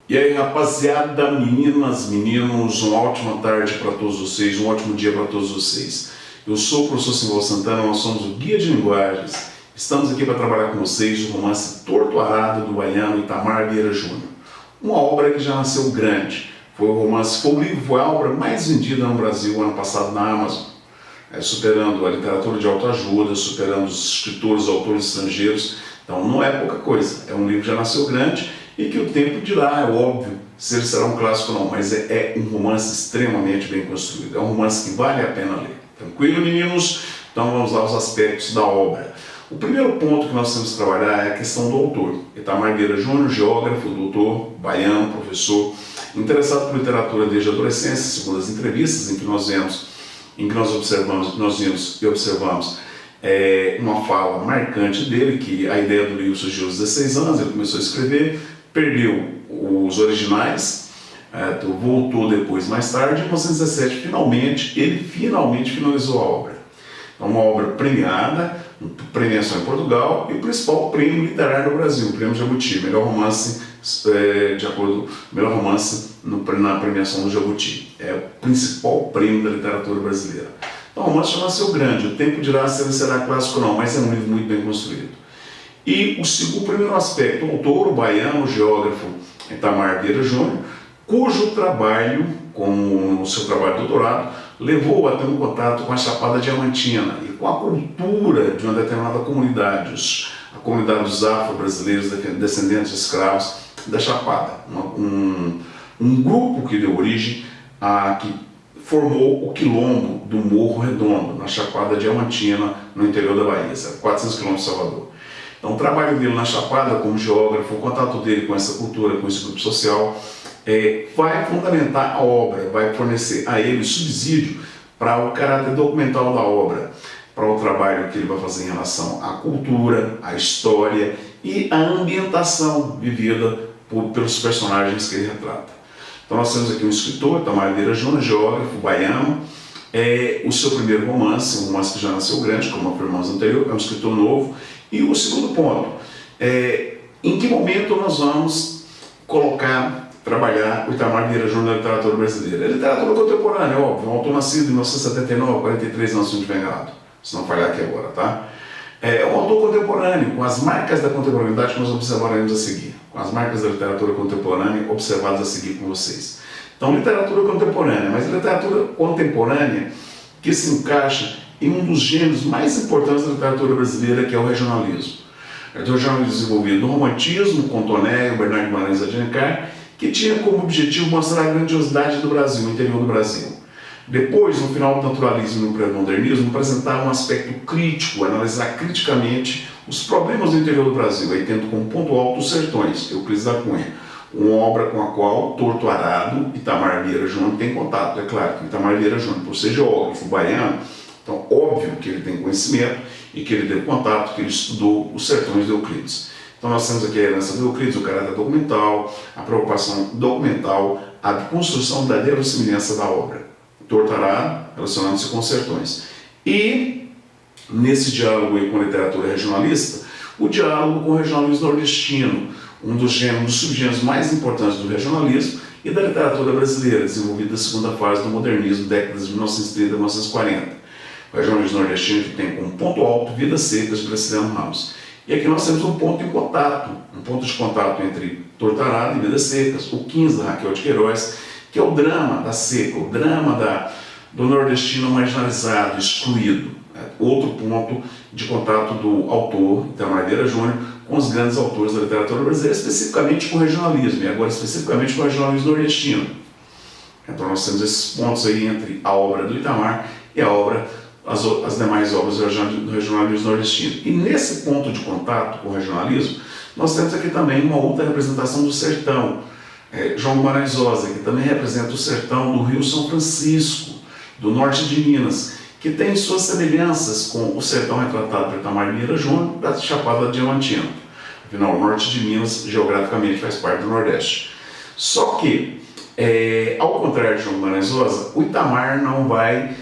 E aí, rapaziada, meninas, meninos, uma ótima tarde para todos vocês, um ótimo dia para todos vocês. Eu sou o professor Simval Santana, nós somos o Guia de Linguagens. Estamos aqui para trabalhar com vocês o romance Torto Arado do baiano Itamar Vieira Júnior. Uma obra que já nasceu grande. Foi a obra mais vendida no Brasil ano passado na Amazon, superando a literatura de autoajuda, superando os escritores, autores estrangeiros. Então não é pouca coisa, é um livro que já nasceu grande e que o tempo dirá, é óbvio, se ele será um clássico ou não, mas é um romance extremamente bem construído, é um romance que vale a pena ler. Tranquilo, meninos? Então vamos lá aos aspectos da obra. O primeiro ponto que nós temos que trabalhar é a questão do autor. Itamar Vieira Júnior, geógrafo, doutor, baiano, professor, interessado por literatura desde a adolescência, segundo as entrevistas em que nós observamos uma fala marcante dele, que a ideia do livro surgiu aos 16 anos, ele começou a escrever, perdeu os originais, voltou depois, mais tarde, em 1917, ele finalmente finalizou a obra. É uma obra premiada, premiação em Portugal, e o principal prêmio literário do Brasil, o Prêmio Jabuti, melhor romance, melhor romance na premiação do Jabuti. É o principal prêmio da literatura brasileira. Então, o romance já nasceu grande, o tempo dirá se ele será clássico ou não, mas é um livro muito bem construído. E o primeiro aspecto, o autor, o baiano, o geógrafo Itamar Vieira Júnior, cujo trabalho, como o seu trabalho de doutorado, levou a ter um contato com a Chapada Diamantina e com a cultura de uma determinada comunidade, a comunidade dos afro-brasileiros descendentes de escravos da Chapada, um grupo que deu origem que formou o quilombo do Morro Redondo, na Chapada Diamantina, no interior da Bahia, 400 quilômetros de Salvador. Então, o trabalho dele na Chapada como geógrafo, o contato dele com essa cultura, com esse grupo social, vai fundamentar a obra, vai fornecer a ele subsídio para o caráter documental da obra, para o trabalho que ele vai fazer em relação à cultura, à história e à ambientação vivida pelos personagens que ele retrata. Então nós temos aqui um escritor, Itamar Vieira Júnior, geógrafo, baiano, o seu primeiro romance, um romance que já nasceu grande, como afirmamos anterior, é um escritor novo. E o segundo ponto, em que momento nós vamos trabalhar o Itamar Vieira Júnior na literatura brasileira? É literatura contemporânea, é óbvio, um autor nascido em 1979, 43, não se não estiver enganado, se não falhar aqui agora, tá? É um autor contemporâneo, com as marcas da contemporaneidade que nós observaremos a seguir, com as marcas da literatura contemporânea observadas a seguir com vocês. Então, literatura contemporânea, mas literatura contemporânea que se encaixa em um dos gêneros mais importantes da literatura brasileira, que é o regionalismo. É o regionalismo desenvolvido no romantismo, com Toné e Bernardo Guimarães de Alencar, que tinha como objetivo mostrar a grandiosidade do Brasil, o interior do Brasil. Depois, no final do naturalismo e no pré-modernismo, apresentar um aspecto crítico, analisar criticamente os problemas do interior do Brasil, aí tendo como ponto alto os sertões, Euclides da Cunha, uma obra com a qual Torto Arado, Itamar Vieira Júnior tem contato. É claro que Itamar Vieira Júnior, por ser geógrafo baiano, então óbvio que ele tem conhecimento e que ele teve contato, que ele estudou os sertões de Euclides. Então nós temos aqui a herança de Euclides, o caráter documental, a preocupação documental, a construção da verossimilhança da obra. Torto Arado, relacionando-se com os sertões. E, nesse diálogo aí com a literatura regionalista, o diálogo com o regionalismo nordestino, um dos subgêneros mais importantes do regionalismo e da literatura brasileira, desenvolvida na segunda fase do modernismo, décadas de 1930 a 1940. O regionalismo nordestino que tem como ponto alto Vidas Secas de Graciliano Ramos. E aqui nós temos um ponto de contato entre Torto Arado e Vidas Secas, o 15 da Raquel de Queiroz, que é o drama da seca, o drama do nordestino marginalizado, excluído. Outro ponto de contato do autor, Itamar Vieira Júnior, com os grandes autores da literatura brasileira, especificamente com o regionalismo, e agora especificamente com o regionalismo nordestino. Então nós temos esses pontos aí entre a obra do Itamar e as demais obras do regionalismo nordestino. E nesse ponto de contato com o regionalismo, nós temos aqui também uma outra representação do sertão, João Guimarães Rosa, que também representa o sertão do Rio São Francisco, do norte de Minas, que tem suas semelhanças com o sertão retratado por Itamar Vieira Júnior da Chapada Diamantina. Afinal, o norte de Minas, geograficamente, faz parte do Nordeste. Só que, ao contrário de João Guimarães Rosa, o Itamar não vai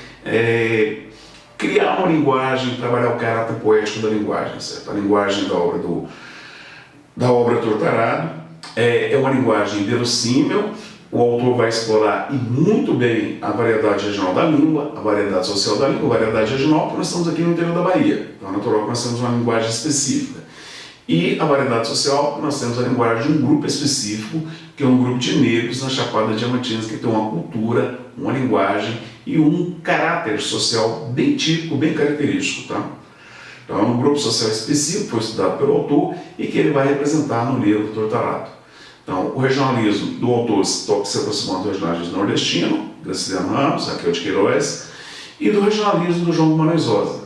criar uma linguagem, trabalhar o caráter poético da linguagem, certo? A linguagem da obra Torto Arado É uma linguagem verossímil. O autor vai explorar e muito bem a variedade regional da língua, a variedade social da língua, a variedade regional, porque nós estamos aqui no interior da Bahia. Então é natural que nós temos uma linguagem específica. E a variedade social, nós temos a linguagem de um grupo específico, que é um grupo de negros na Chapada Diamantina, que tem uma cultura, uma linguagem e um caráter social bem típico, bem característico. Tá? Então é um grupo social específico que foi estudado pelo autor e que ele vai representar no livro Torturato. Então, o regionalismo do autor se aproximando do regionalismo nordestino, Graciliano Ramos, Raquel de Queiroz, e do regionalismo do João Guimarães Rosa,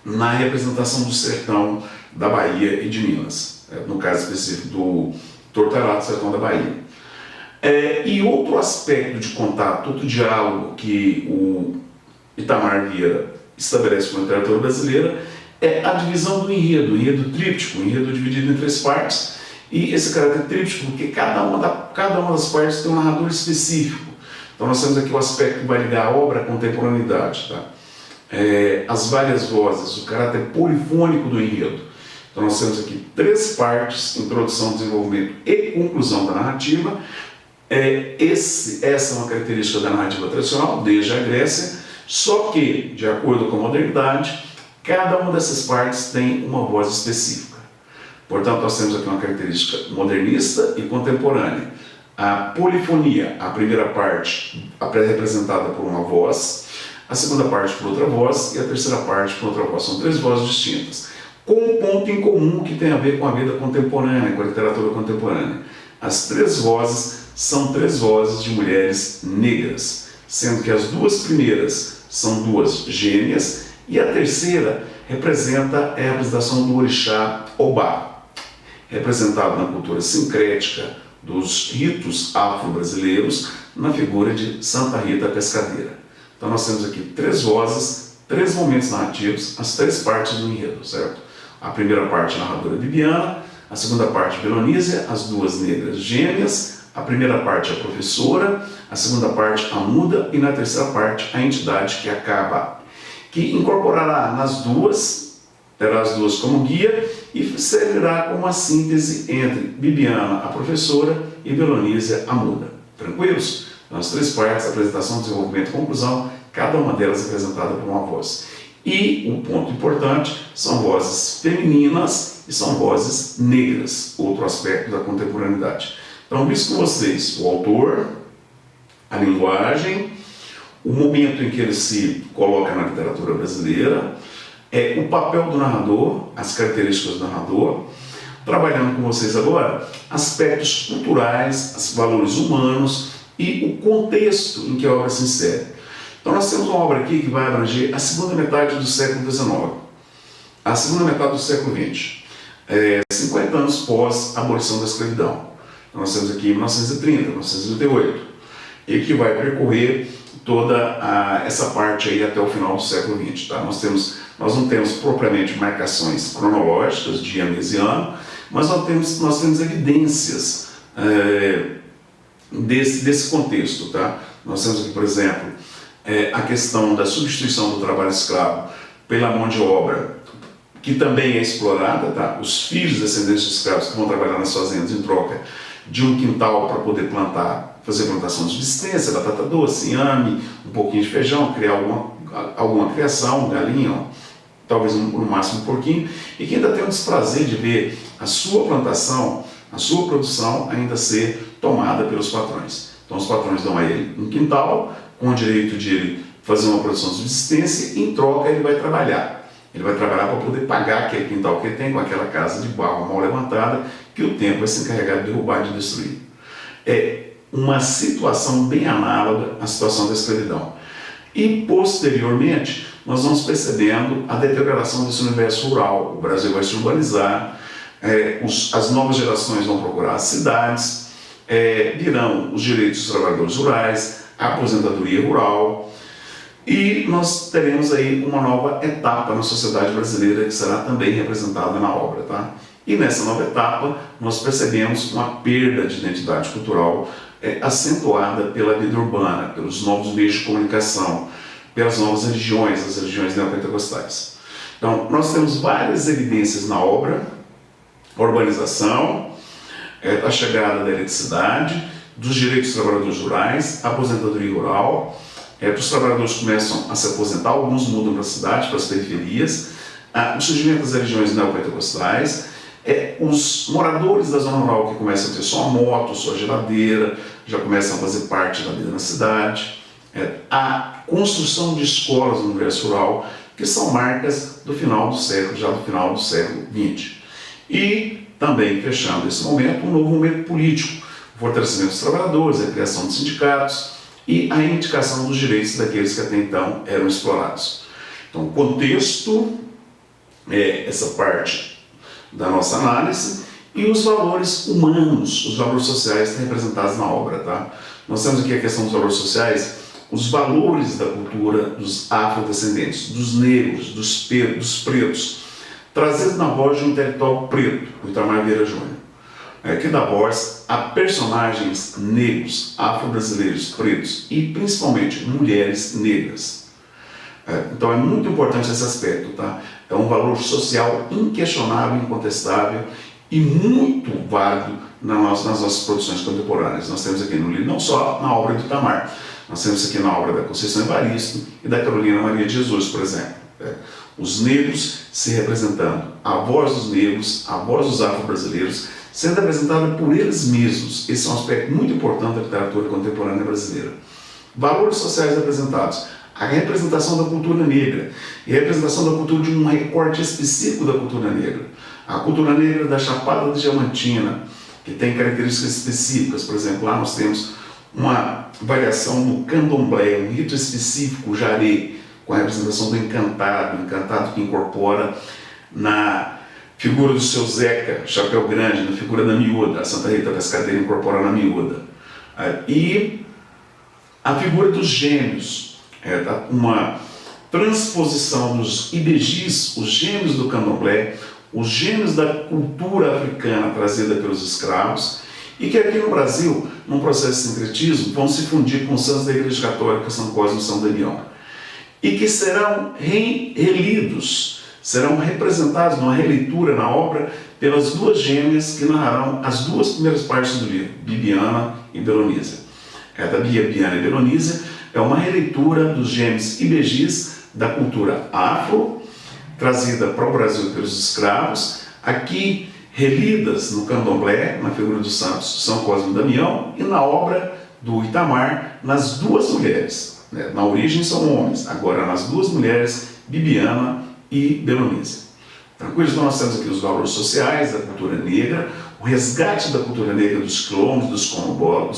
na representação do sertão da Bahia e de Minas, no caso específico do Torturato, sertão da Bahia. E outro aspecto de contato, outro diálogo que o Itamar Vieira estabelece com a literatura brasileira é a divisão do enredo, o enredo tríptico, o enredo dividido em 3 partes, e esse caráter tríptico, porque cada uma das partes tem um narrador específico. Então nós temos aqui o aspecto que vai ligar a obra à contemporaneidade, tá? As várias vozes, o caráter polifônico do enredo. Então nós temos aqui 3 partes, introdução, desenvolvimento e conclusão da narrativa. Essa é uma característica da narrativa tradicional, desde a Grécia, só que, de acordo com a modernidade, cada uma dessas partes tem uma voz específica. Portanto, nós temos aqui uma característica modernista e contemporânea. A polifonia, a primeira parte representada por uma voz, a segunda parte por outra voz e a terceira parte por outra voz. São 3 vozes distintas, com um ponto em comum que tem a ver com a vida contemporânea, com a literatura contemporânea. As 3 vozes são 3 vozes de mulheres negras, sendo que as 2 primeiras são 2 gêmeas e a terceira representa a representação do orixá Obá, representado na cultura sincrética dos ritos afro-brasileiros na figura de Santa Rita Pescadeira. Então nós temos aqui 3 vozes, 3 momentos narrativos, as 3 partes do enredo, certo? A primeira parte, a narradora Bibiana, a segunda parte, Belonísia, as 2 negras gêmeas, a primeira parte, a professora, a segunda parte, a muda, e na terceira parte, a entidade que acaba, que incorporará nas 2, terá as 2 como guia e servirá como uma síntese entre Bibiana, a professora, e Belonísia, a muda. Tranquilos? Então, as 3 partes, apresentação, desenvolvimento e conclusão, cada uma delas representada por uma voz. E o ponto importante, são vozes femininas e são vozes negras, outro aspecto da contemporaneidade. Então, visto com vocês o autor, a linguagem, o momento em que ele se coloca na literatura brasileira, o papel do narrador, as características do narrador, trabalhando com vocês agora aspectos culturais, os valores humanos e o contexto em que a obra se insere. Então nós temos uma obra aqui que vai abranger a segunda metade do século XIX, a segunda metade do século XX, 50 anos pós a abolição da escravidão. Então nós temos aqui 1930, 1938, e que vai percorrer toda essa parte aí até o final do século XX. Tá? Nós não temos propriamente marcações cronológicas de ano e ano, mas nós temos evidências desse contexto. Tá? Nós temos aqui, por exemplo, a questão da substituição do trabalho escravo pela mão de obra, que também é explorada. Tá? Os filhos descendentes de escravos que vão trabalhar nas fazendas em troca de um quintal para poder fazer plantação de subsistência, batata doce, inhame, um pouquinho de feijão, criar alguma criação, galinha, talvez no máximo um porquinho, e que ainda tem o desprazer de ver a sua plantação, a sua produção ainda ser tomada pelos patrões. Então os patrões dão a ele um quintal, com o direito de ele fazer uma produção de subsistência, e em troca ele vai trabalhar. Ele vai trabalhar para poder pagar aquele quintal que ele tem com aquela casa de barro mal levantada, que o tempo vai se encarregar de derrubar e de destruir. É uma situação bem análoga à situação da escravidão. E, posteriormente, nós vamos percebendo a deterioração desse universo rural. O Brasil vai se urbanizar, as novas gerações vão procurar as cidades, virão os direitos dos trabalhadores rurais, a aposentadoria rural, e nós teremos aí uma nova etapa na sociedade brasileira que será também representada na obra. Tá? E nessa nova etapa, nós percebemos uma perda de identidade cultural acentuada pela vida urbana, pelos novos meios de comunicação, pelas novas religiões, as religiões neopentecostais. Então, nós temos várias evidências na obra: urbanização, a chegada da eletricidade, dos direitos dos trabalhadores rurais, a aposentadoria rural, os trabalhadores começam a se aposentar, alguns mudam para a cidade, para as periferias, o surgimento das religiões neopentecostais, os moradores da zona rural que começam a ter sua moto, sua geladeira, já começam a fazer parte da vida na cidade, a construção de escolas no universo rural, que são marcas do final do século, já do final do século XX. E também, fechando esse momento, um novo momento político, o fortalecimento dos trabalhadores, a criação de sindicatos e a reivindicação dos direitos daqueles que até então eram explorados. Então, o contexto é essa parte da nossa análise e os valores humanos, os valores sociais estão representados na obra. Tá? Nós temos aqui a questão dos valores sociais, os valores da cultura dos afrodescendentes, dos negros, dos pretos, trazidos na voz de um intelectual preto, o Itamar Vieira Júnior, que dá voz a personagens negros, afro-brasileiros, pretos e principalmente mulheres negras. Então é muito importante esse aspecto, tá? É um valor social inquestionável, incontestável e muito válido nas nossas produções contemporâneas. Nós temos aqui no livro, não só na obra do Itamar, nós temos aqui na obra da Conceição Evaristo e da Carolina Maria de Jesus, por exemplo. Os negros se representando, a voz dos negros, a voz dos afro-brasileiros, sendo apresentada por eles mesmos. Esse é um aspecto muito importante da literatura contemporânea brasileira. Valores sociais apresentados, a representação da cultura negra e a representação da cultura de um recorte específico da cultura negra. A cultura negra da Chapada Diamantina, que tem características específicas, por exemplo, lá nós temos uma variação no candomblé, um rito específico, o jaré, com a representação do encantado, o encantado que incorpora na figura do seu Zeca, chapéu grande, na figura da miúda, a Santa Rita Pescadeira incorpora na miúda. E a figura dos gêmeos, uma transposição dos ibejis, os gêmeos do candomblé, os gêmeos da cultura africana trazida pelos escravos, e que aqui no Brasil, num processo de sincretismo, vão se fundir com os santos da Igreja Católica, São Cosme e São Damião, e que serão relidos, serão representados numa releitura na obra pelas duas gêmeas que narrarão as duas primeiras partes do livro, Bibiana e Belonísia. Da Bibiana e Belonísia é uma releitura dos gêmeos ibejis da cultura afro, trazida para o Brasil pelos escravos, aqui relidas no candomblé, na figura dos santos São Cosme e Damião, e na obra do Itamar, nas duas mulheres. Na origem são homens, agora nas duas mulheres, Bibiana e Belonísia. Tranquilo? Então nós temos aqui os valores sociais da cultura negra, o resgate da cultura negra dos quilombos, dos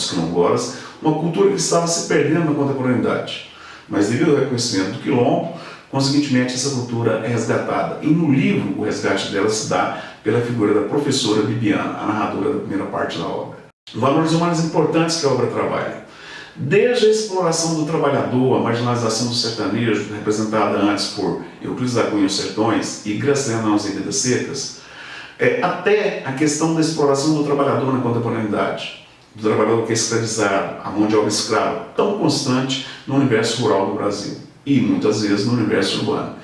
quilombolas, uma cultura que estava se perdendo na contemporaneidade. Mas devido ao reconhecimento do quilombo, consequentemente essa cultura é resgatada. E no livro o resgate dela se dá pela figura da professora Bibiana, a narradora da primeira parte da obra. Valores humanos importantes que a obra trabalha. Desde a exploração do trabalhador, a marginalização do sertanejo, representada antes por Euclides da Cunha e os Sertões e Graciliano Ramos em Vidas Secas, até a questão da exploração do trabalhador na contemporaneidade, do trabalhador que é escravizado, a mão de obra escrava, tão constante no universo rural do Brasil e muitas vezes no universo urbano.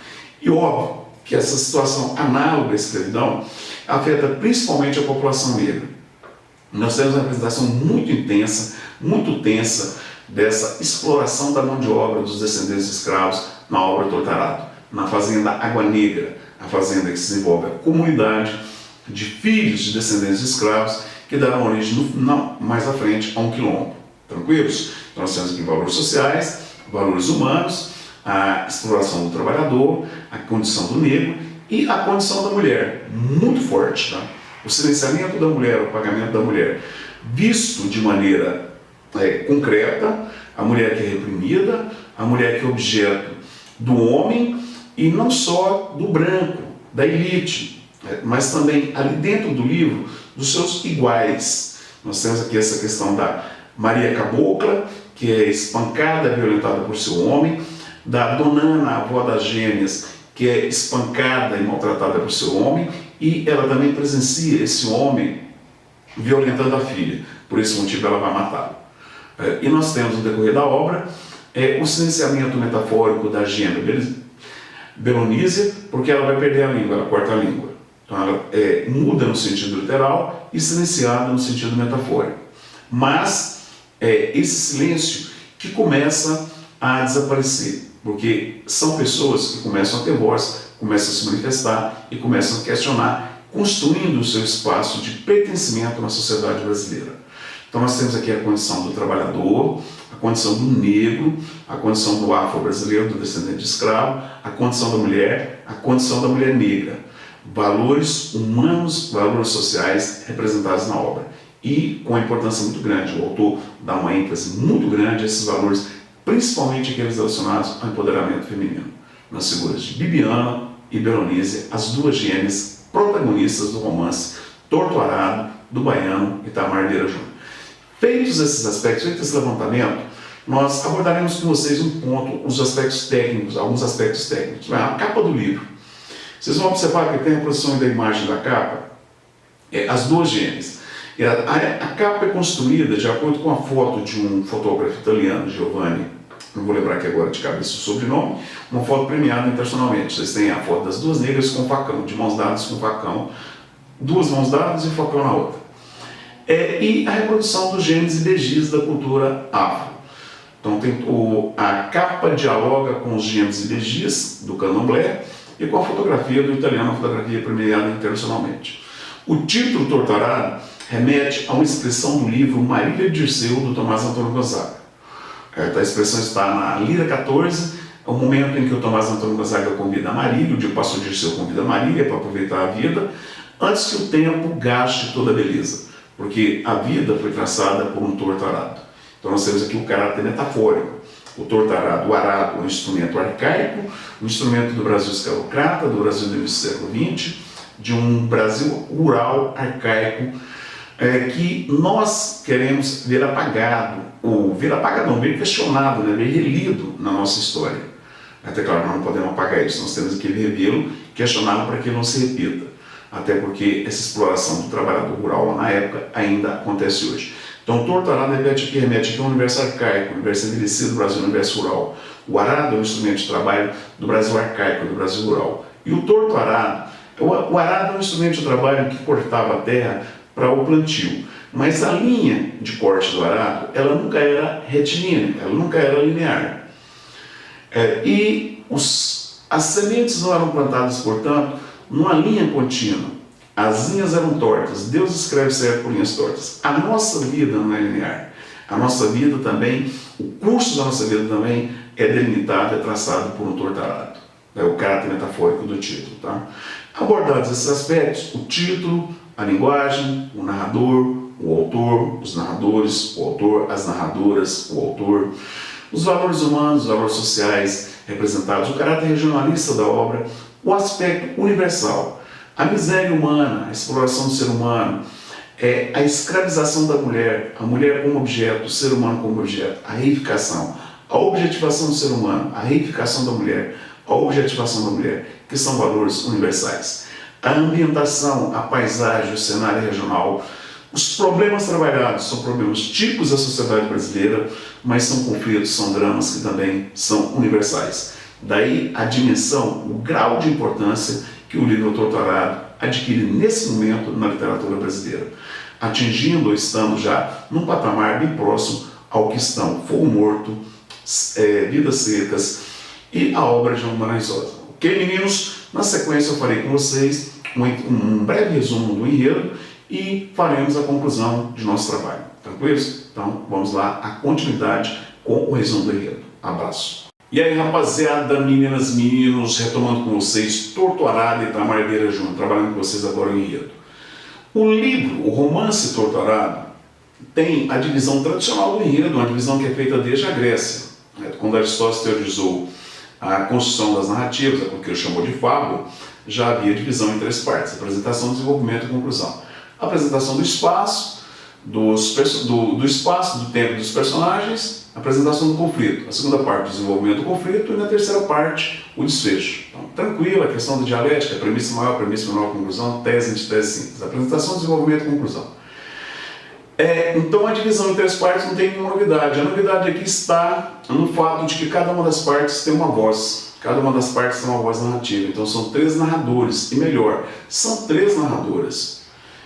E óbvio que essa situação análoga à escravidão afeta principalmente a população negra. Nós temos uma representação muito intensa, muito tensa, dessa exploração da mão de obra dos descendentes de escravos na obra Tortarato, na fazenda Água Negra, a fazenda que se desenvolve a comunidade de filhos de descendentes de escravos que darão origem, mais à frente, a um quilombo. Tranquilos? Então nós temos aqui valores sociais, valores humanos, a exploração do trabalhador, a condição do negro e a condição da mulher, muito forte. Tá? O silenciamento da mulher, o pagamento da mulher, visto de maneira concreta, a mulher que é reprimida, a mulher que é objeto do homem e não só do branco, da elite, mas também ali dentro do livro dos seus iguais. Nós temos aqui essa questão da Maria Cabocla, que é espancada, violentada por seu homem, da Donana, a avó das gêmeas, que é espancada e maltratada por seu homem, e ela também presencia esse homem violentando a filha, por esse motivo ela vai matá-lo. E nós temos no decorrer da obra o silenciamento metafórico da gêmea Belonísia, porque ela vai perder a língua, ela corta a língua. Então ela é muda no sentido literal e silenciada no sentido metafórico. Mas é esse silêncio que começa a desaparecer, porque são pessoas que começam a ter voz, começam a se manifestar e começam a questionar, construindo o seu espaço de pertencimento na sociedade brasileira. Então nós temos aqui a condição do trabalhador, a condição do negro, a condição do afro-brasileiro, do descendente de escravo, a condição da mulher negra. Valores humanos, valores sociais representados na obra. E com uma importância muito grande, o autor dá uma ênfase muito grande a esses valores, principalmente aqueles relacionados ao empoderamento feminino, nas figuras de Bibiana e Beronice, as duas gêmeas protagonistas do romance Torto Arado, do baiano Itamar Vieira Júnior. Feitos esses aspectos, feito esse levantamento, nós abordaremos com vocês um ponto, os aspectos técnicos, alguns aspectos técnicos. A capa do livro. Vocês vão observar que tem a posição da imagem da capa, as duas gêmeas. A capa é construída de acordo com a foto de um fotógrafo italiano, Giovanni, não vou lembrar aqui agora de cabeça o sobrenome, uma foto premiada internacionalmente. Vocês têm a foto das duas negras com facão, de mãos dadas com facão, duas mãos dadas e facão na outra. E a reprodução dos genes e begis da cultura afro. Então a capa dialoga com os genes e begis do candomblé e com a fotografia do italiano, a fotografia premiada internacionalmente. O título Torto Arado remete a uma expressão do livro Marília Dirceu, do Tomás Antônio Gonzaga. A expressão está na Lira 14, é o momento em que o Tomás Antônio Gonzaga convida a Marília, o pastor Dirceu convida a Marília para aproveitar a vida, antes que o tempo gaste toda a beleza, porque a vida foi traçada por um torto arado. Então nós temos aqui o caráter metafórico. O torto arado, o arado é um instrumento arcaico, um instrumento do Brasil escravocrata, do Brasil do início do século XX, de um Brasil rural, arcaico, que nós queremos ver apagado, ou ver apagado não, ver questionado, né, ver relido na nossa história. Até claro, nós não podemos apagar isso, nós temos que revê-lo, questioná-lo para que ele não se repita. Até porque essa exploração do trabalhador rural na época ainda acontece hoje. Então, o torto arado remete aqui ao universo arcaico, o universo envelhecido do Brasil, o universo rural. O arado é um instrumento de trabalho do Brasil arcaico, do Brasil rural. E o torto arado, o arado é um instrumento de trabalho que cortava a terra para o plantio. Mas a linha de corte do arado, ela nunca era retilínea, ela nunca era linear. As sementes não eram plantadas, portanto, numa linha contínua. As linhas eram tortas. Deus escreve certo por linhas tortas. A nossa vida não é linear. A nossa vida também, o curso da nossa vida também é delimitado, é traçado por um torto arado. É o caráter metafórico do título. Tá? Abordados esses aspectos, o título, a linguagem, o narrador, o autor, os narradores, o autor, as narradoras, o autor, os valores humanos, os valores sociais representados, o caráter regionalista da obra, o aspecto universal, a miséria humana, a exploração do ser humano, a escravização da mulher, a mulher como objeto, o ser humano como objeto, a reificação, a objetivação do ser humano, a reificação da mulher, a objetivação da mulher, que são valores universais. A ambientação, a paisagem, o cenário regional, os problemas trabalhados são problemas típicos da sociedade brasileira, mas são conflitos, são dramas que também são universais. Daí a dimensão, o grau de importância que o livro Torto Arado adquire nesse momento na literatura brasileira, atingindo ou estando já num patamar bem próximo ao que estão Fogo Morto, Vidas Secas e a obra de João Guimarães Rosa. Ok, meninos? Na sequência eu farei com vocês um breve resumo do enredo e faremos a conclusão de nosso trabalho. Tranquilos? Então vamos lá, a continuidade com o resumo do enredo. Abraço. E aí, rapaziada, meninas, meninos, retomando com vocês Torto Arado e Itamar Vieira Júnior, trabalhando com vocês agora o enredo. O livro, o romance Torto Arado, tem a divisão tradicional do enredo, uma divisão que é feita desde a Grécia. Quando Aristóteles teorizou a construção das narrativas, aquilo que ele chamou de fábula, já havia divisão em três partes: apresentação, desenvolvimento e conclusão. A apresentação do espaço, do espaço, do tempo dos personagens, a apresentação do conflito. A segunda parte, o desenvolvimento do conflito, e na terceira parte, o desfecho. Então, tranquilo, a questão da dialética, premissa maior, conclusão, tese, antitese, síntese. Apresentação, desenvolvimento e conclusão. Então a divisão em 3 partes não tem nenhuma novidade. A novidade aqui está no fato de que cada uma das partes tem uma voz. Cada uma das partes tem uma voz narrativa. Então são 3 narradores. E melhor, são 3 narradoras.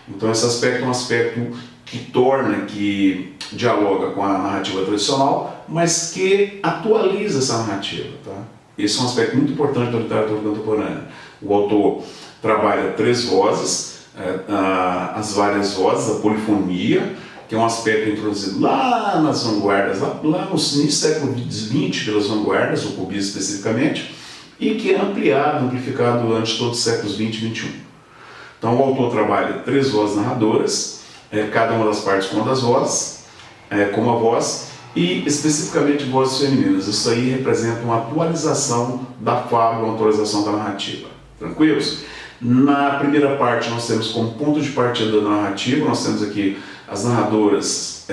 Então esse aspecto é um aspecto que dialoga com a narrativa tradicional, mas que atualiza essa narrativa. Tá? Esse é um aspecto muito importante da literatura contemporânea. O autor trabalha 3 vozes, as várias vozes, a polifonia, que é um aspecto introduzido lá nas vanguardas, lá no início do século XX, pelas vanguardas, o cubismo especificamente, e que é ampliado, amplificado durante todos os séculos XX e XXI. Então o autor trabalha 3 vozes narradoras, cada uma das partes com uma das vozes, com uma voz, e especificamente vozes femininas. Isso aí representa uma atualização da fábula, uma atualização da narrativa. Tranquilos? Na primeira parte nós temos como ponto de partida da narrativa, nós temos aqui as narradoras,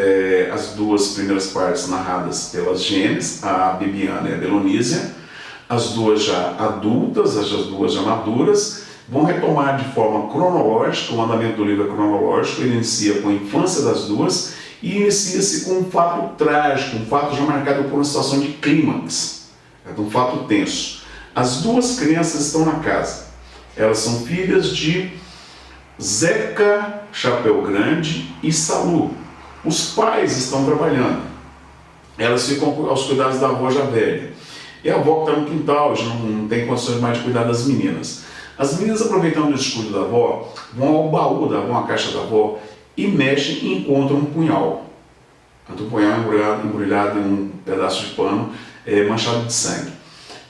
as 2 primeiras partes narradas pelas gêmeas, a Bibiana e a Belonísia, as 2 já adultas, as 2 já maduras, vão retomar de forma cronológica, o andamento do livro é cronológico, ele inicia com a infância das 2 e inicia-se com um fato trágico, um fato já marcado por uma situação de clímax, um fato tenso. As 2 crianças estão na casa, elas são filhas de Zeca Chapéu Grande e Salu. Os pais estão trabalhando, elas ficam aos cuidados da avó já velha. E a avó que está no quintal, já não tem condições mais de cuidar das meninas. As meninas, aproveitando o descuido da avó, vão ao baú da avó, à caixa da avó, e mexem e encontram um punhal. Um punhal embrulhado em um pedaço de pano manchado de sangue.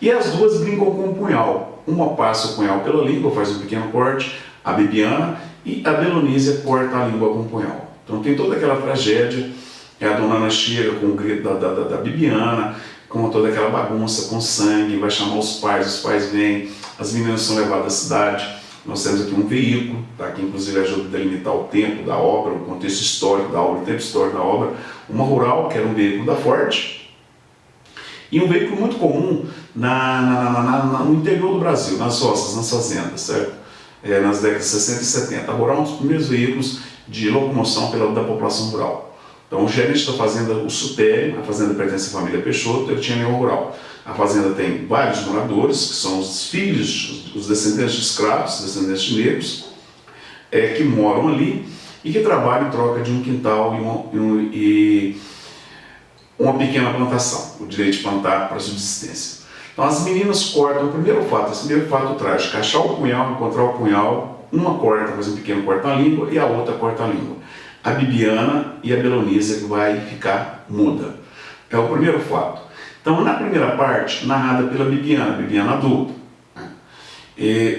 E as 2 brincam com o punhal. Uma passa o punhal pela língua, faz um pequeno corte, a Bibiana, e a Belonísia corta a língua com o punhal. Então tem toda aquela tragédia, a dona Ana chega com o grito da Bibiana, com toda aquela bagunça, com sangue, vai chamar os pais vêm, as meninas são levadas à cidade. Nós temos aqui um veículo, tá, que inclusive ajuda a delimitar o tempo da obra, o contexto histórico da obra, o tempo histórico da obra. Uma rural, que era um veículo da Ford, e um veículo muito comum no interior do Brasil, nas roças, nas fazendas, certo? Nas décadas de 60 e 70. A rural é um dos primeiros veículos de locomoção da população rural. Então o gerente da fazenda, o Sutério, a fazenda pertence à família Peixoto, ele tinha leão rural. A fazenda tem vários moradores, que são os filhos, os descendentes de escravos, descendentes de negros, que moram ali e que trabalham em troca de um quintal e uma pequena plantação, o direito de plantar para subsistência. Então as meninas cortam, esse primeiro fato trágico, achar o punhal, encontrar o punhal, uma corta, faz um pequeno corta a língua e a outra corta a língua. A Bibiana e a Belonísia, que vai ficar muda. É o primeiro fato. Então, na primeira parte, narrada pela Bibiana adulta,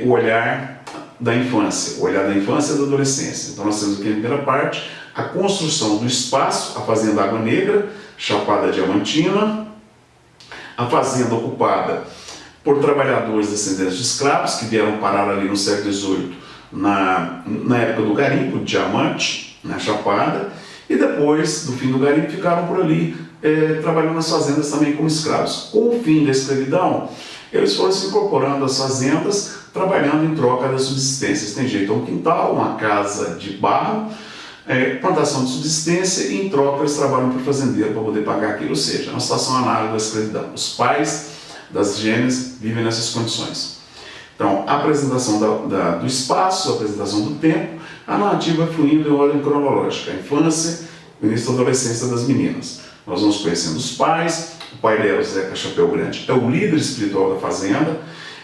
o olhar da infância, o olhar da infância e da adolescência. Então, nós temos aqui na primeira parte a construção do espaço, a Fazenda Água Negra, Chapada Diamantina, a fazenda ocupada por trabalhadores descendentes de escravos que vieram parar ali no século XVIII, na época do garimpo, de diamante, na Chapada, e depois do fim do garimpo ficaram por ali trabalhando nas fazendas também como escravos. Com o fim da escravidão, eles foram se incorporando às fazendas, trabalhando em troca das subsistências. Tem jeito a um quintal, uma casa de barro, plantação de subsistência, e em troca eles trabalham para o fazendeiro para poder pagar aquilo. Ou seja, é uma situação análoga à escravidão. Os pais das gêmeas vivem nessas condições. Então, a apresentação do espaço, a apresentação do tempo, a narrativa é fluindo em ordem cronológica, a infância, o início da adolescência das meninas. Nós vamos conhecendo os pais, o pai delas, Zeca Chapéu Grande, é o líder espiritual da fazenda,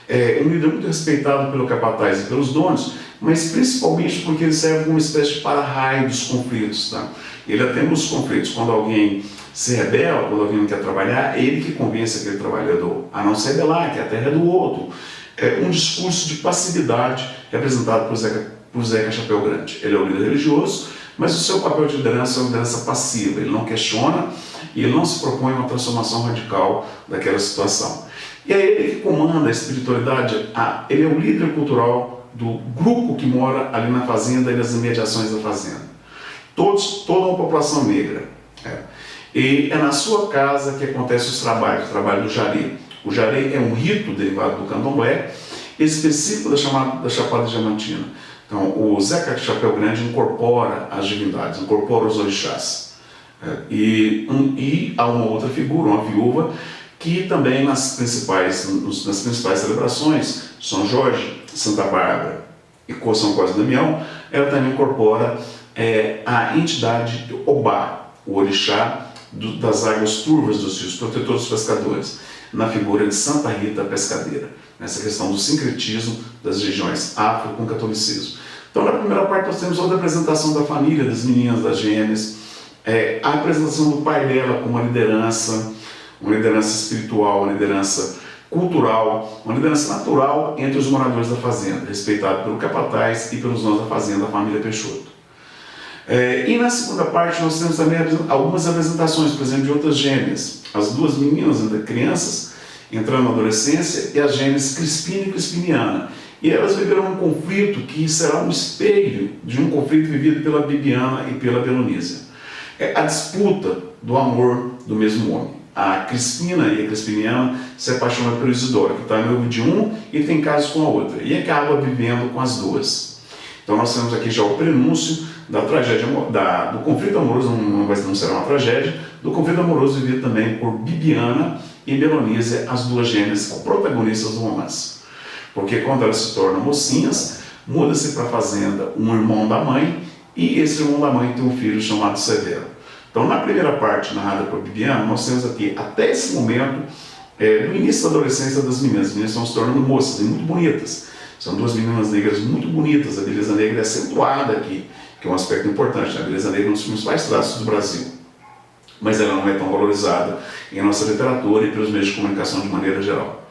um líder muito respeitado pelo capataz e pelos donos, mas principalmente porque ele serve como uma espécie de para-raio dos conflitos. Tá? Ele atende os conflitos quando alguém se rebela, quando alguém não quer trabalhar, é ele que convence aquele trabalhador a não se rebelar, que a terra é do outro. É um discurso de passividade representado por Zeca Chapéu Grande. Ele é o líder religioso, mas o seu papel de liderança é uma liderança passiva. Ele não questiona e ele não se propõe uma transformação radical daquela situação. E é ele que comanda a espiritualidade, ele é o líder cultural do grupo que mora ali na fazenda e nas imediações da fazenda. Toda uma população negra. E é na sua casa que acontecem os trabalhos, o trabalho do jaré. O jaré é um rito derivado do candomblé, específico da Chapada Diamantina. Então, o Zeca Chapéu Grande incorpora as divindades, incorpora os orixás. E há uma outra figura, uma viúva, que também nas principais celebrações, São Jorge, Santa Bárbara e São Cosme e Damião, ela também incorpora a entidade de Obá, o orixá das águas turvas dos rios, protetor dos pescadores, na figura de Santa Rita Pescadeira, nessa questão do sincretismo das regiões afro com catolicismo. Então, na primeira parte, nós temos toda a apresentação da família, das meninas, das gêmeas, a apresentação do pai dela como uma liderança espiritual, uma liderança cultural, uma liderança natural entre os moradores da fazenda, respeitado pelo capataz e pelos donos da fazenda, a família Peixoto. E na segunda parte nós temos também algumas apresentações, por exemplo, de outras gêmeas, as duas meninas ainda crianças, entrando na adolescência, e as gêmeas Crispina e Crispiniana. E elas viveram um conflito que será um espelho de um conflito vivido pela Bibiana e pela Belonísia. A disputa do amor do mesmo homem. A Crispina e a Crispiniana se apaixonam pelo Isidoro, que está noivo de um e tem casos com a outra, e acaba vivendo com as duas. Então nós temos aqui já o prenúncio da tragédia, do conflito amoroso, não será uma tragédia, do conflito amoroso vivido também por Bibiana e Belonísia, as duas gêmeas protagonistas do romance. Porque quando elas se tornam mocinhas, muda-se para a fazenda um irmão da mãe, e esse irmão da mãe tem um filho chamado Severo. Então, na primeira parte, narrada por Bibiana, nós temos aqui, até esse momento, no início da adolescência das meninas. As meninas estão se tornando moças e muito bonitas. São duas meninas negras muito bonitas. A beleza negra é acentuada aqui, que é um aspecto importante. A beleza negra é um dos principais traços do Brasil. Mas ela não é tão valorizada em nossa literatura e pelos meios de comunicação de maneira geral.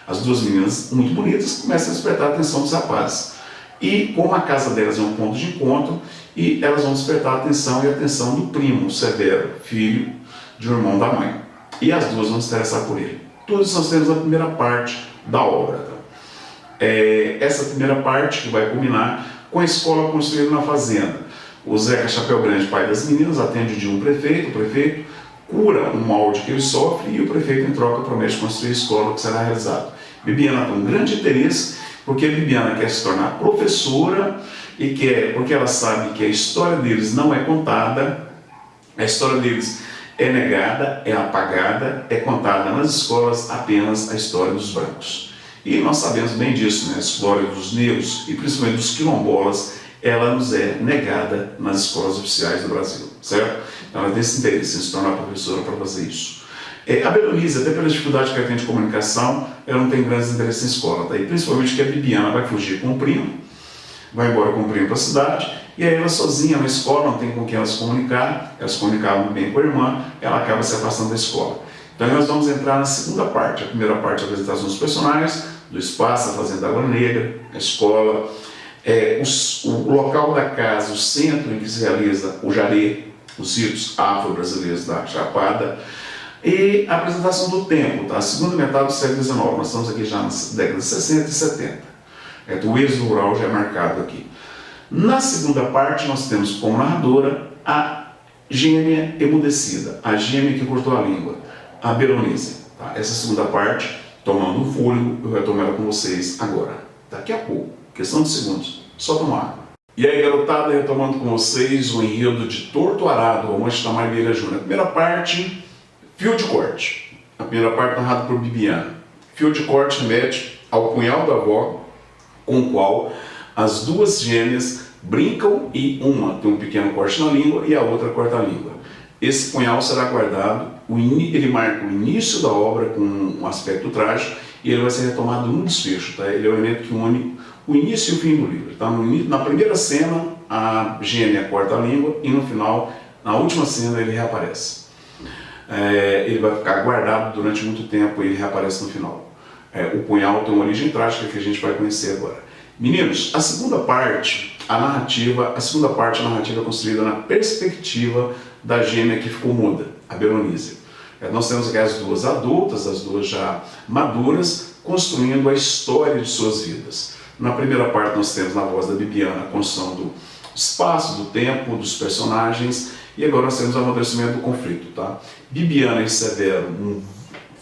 As duas meninas muito bonitas começam a despertar a atenção dos rapazes. E como a casa delas é um ponto de encontro, e elas vão despertar a atenção e a atenção do primo, Severo, filho de um irmão da mãe. E as duas vão se interessar por ele. Tudo isso nós temos na primeira parte da obra. Tá? Essa primeira parte que vai culminar com a escola construída na fazenda. O Zeca Chapéu Grande, pai das meninas, atende de um prefeito, o prefeito cura um mal de que ele sofre e o prefeito, em troca, promete construir a escola que será realizada. Bibiana tem um grande interesse, porque a Bibiana quer se tornar professora e porque ela sabe que a história deles não é contada, a história deles é negada, é apagada, é contada nas escolas apenas a história dos brancos. E nós sabemos bem disso, né? A história dos negros e principalmente dos quilombolas, ela nos é negada nas escolas oficiais do Brasil, certo? Então ela tem esse interesse em se tornar professora para fazer isso. A Belonísia, até pela dificuldade que ela tem de comunicação, ela não tem grandes interesses em escola, tá? E principalmente que a Bibiana vai fugir com o primo, vai embora com o primo para a cidade, e aí ela sozinha na escola, não tem com quem ela se comunicar, ela se comunicava muito bem com a irmã, ela acaba se afastando da escola. Então nós vamos entrar na segunda parte. A primeira parte é a apresentação dos personagens, do espaço, a Fazenda Água Negra, a escola, o local da casa, o centro em que se realiza o jaré, os ritos afro-brasileiros da Chapada, e a apresentação do tempo, tá? A segunda metade do século XIX, nós estamos aqui já nas décadas de 60 e 70. O êxodo rural já é marcado aqui. Na segunda parte, nós temos como narradora a gêmea emudecida, a gêmea que cortou a língua, a Belonísia. Tá? Essa segunda parte, tomando um fôlego, eu retomo ela com vocês agora, daqui a pouco, questão de segundos, só tomar água. E aí, garotada, retomando com vocês o enredo de Torto Arado, o Romance de Tamar Vieira Júnior. A primeira parte, fio de corte. A primeira parte narrada por Bibiana. Fio de corte remete ao punhal da avó, com o qual as duas gêmeas brincam e uma tem um pequeno corte na língua e a outra corta a língua. Esse punhal será guardado, ele marca o início da obra com um aspecto trágico e ele vai ser retomado no desfecho. Tá? Ele é o elemento que une o início e o fim do livro. Tá? Na primeira cena, a gêmea corta a língua e no final, na última cena, ele reaparece. Ele vai ficar guardado durante muito tempo e ele reaparece no final. O punhal tem uma origem trágica que a gente vai conhecer agora. Meninos, a segunda parte, a narrativa é construída na perspectiva da gêmea que ficou muda, a Belonísia. Nós temos aqui as duas adultas, as duas já maduras, construindo a história de suas vidas. Na primeira parte nós temos na voz da Bibiana a construção do espaço, do tempo, dos personagens, e agora nós temos o amadurecimento do conflito. Tá? Bibiana e Severo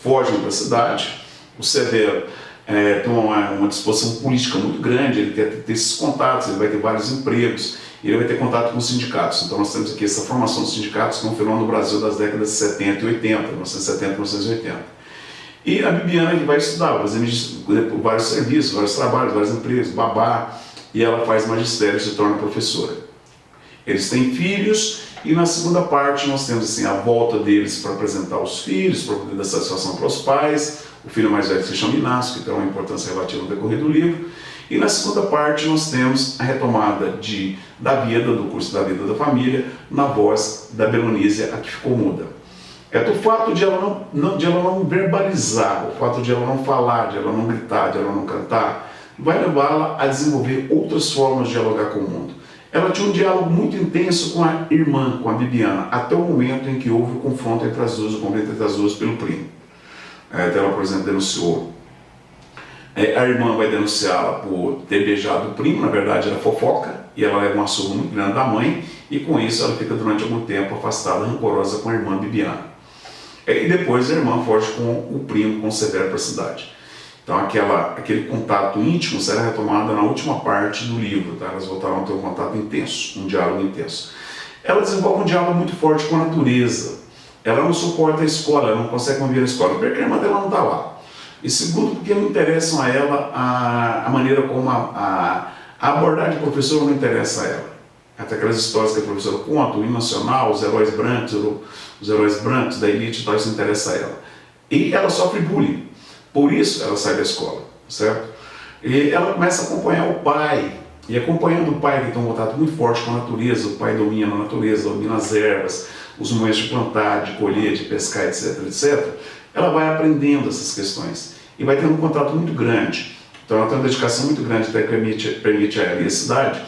fogem para a cidade, o Severo tem uma disposição política muito grande, ele quer ter esses contatos, ele vai ter vários empregos, ele vai ter contato com os sindicatos. Então nós temos aqui essa formação dos sindicatos, que é um fenômeno no Brasil das décadas de 70 e 80, 1970 e 1980. E a Bibiana que vai estudar, vai fazer vários serviços, vários trabalhos, vários empregos, babá, e ela faz magistério e se torna professora. Eles têm filhos, e na segunda parte nós temos assim, a volta deles para apresentar os filhos, para poder dar satisfação para os pais, o filho mais velho se chama Inácio, que tem uma importância relativa no decorrer do livro. E na segunda parte nós temos a retomada da vida, do curso da vida da família, na voz da Belonísia, a que ficou muda. O fato de ela não verbalizar, o fato de ela não falar, de ela não gritar, de ela não cantar, vai levá-la a desenvolver outras formas de dialogar com o mundo. Ela tinha um diálogo muito intenso com a irmã, com a Bibiana, até o momento em que houve o confronto entre as duas, o conflito entre as duas pelo primo. Ela, por exemplo, denunciou. A irmã vai denunciá-la por ter beijado o primo, na verdade era fofoca, e ela leva uma surra muito grande da mãe, e com isso ela fica durante algum tempo afastada, rancorosa com a irmã Bibiana. E depois a irmã foge com o primo, com o Severo para a cidade. Então aquele contato íntimo será retomado na última parte do livro, tá? Elas voltaram a ter um contato intenso, um diálogo intenso. Ela desenvolve um diálogo muito forte com a natureza. Ela não suporta a escola, ela não consegue conviver na escola, porque a irmã dela não está lá. E segundo, porque não interessam a ela a maneira como a abordagem do professor não interessa a ela. Até aquelas histórias que a professora conta, o hino nacional, os heróis brancos da elite, tal, isso não interessa a ela. E ela sofre bullying. Por isso ela sai da escola, certo? E ela começa a acompanhar o pai, e acompanhando o pai, que tem um contato muito forte com a natureza, o pai domina a natureza, domina as ervas, os momentos de plantar, de colher, de pescar, etc, etc, ela vai aprendendo essas questões e vai tendo um contato muito grande. Então ela tem uma dedicação muito grande que permite a ela e a cidade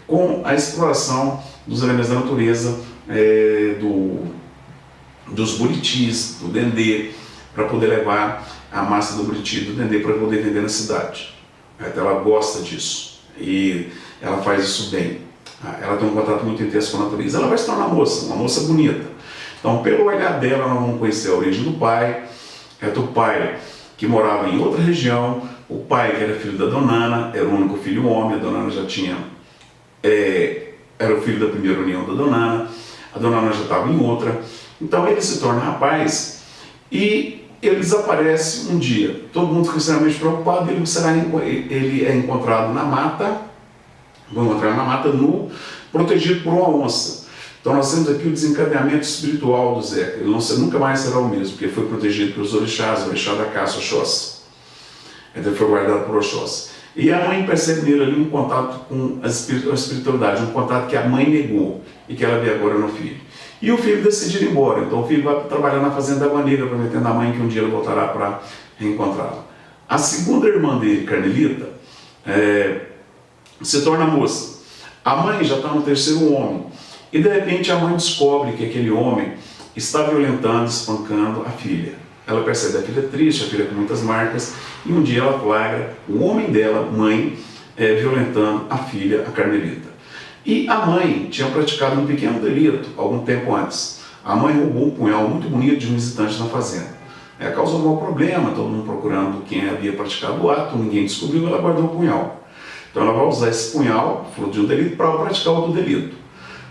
com a exploração dos elementos da natureza, dos buritis, do dendê, para poder levar a massa do buriti e do dendê para poder vender na cidade. Então ela gosta disso e ela faz isso bem. Ela tem um contato muito intenso com a natureza. Ela vai se tornar uma moça bonita. Então, pelo olhar dela, nós vamos conhecer a origem do pai. Do pai que morava em outra região, o pai que era filho da Dona Ana, era o único filho homem, a Dona Ana já tinha, era o filho da primeira união da Dona Ana, a Dona Ana já estava em outra. Então ele se torna rapaz e ele desaparece um dia. Todo mundo fica extremamente preocupado e ele é encontrado na mata, protegido por uma onça. Então nós temos aqui o desencadeamento espiritual do Zeca. Ele nunca mais será o mesmo, porque foi protegido pelos orixás, o orixá da caça, Oxóssi. Ele foi guardado por Oxóssi. E a mãe percebe nele ali um contato com a espiritualidade, um contato que a mãe negou e que ela vê agora no filho. E o filho decide ir embora. Então o filho vai trabalhar na fazenda da Maneira, prometendo à mãe que um dia ele voltará para reencontrá-la. A segunda irmã dele, Carmelita, se torna moça. A mãe já está no terceiro homem. E de repente a mãe descobre que aquele homem está violentando, espancando a filha. Ela percebe a filha triste, a filha com muitas marcas, e um dia ela flagra o homem dela, mãe, violentando a filha, a Carmelita. E a mãe tinha praticado um pequeno delito algum tempo antes. A mãe roubou um punhal muito bonito de um visitante na fazenda. Causou um mau problema, todo mundo procurando quem havia praticado o ato, ninguém descobriu, ela guardou o punhal. Então ela vai usar esse punhal, fruto de um delito, para praticar outro delito.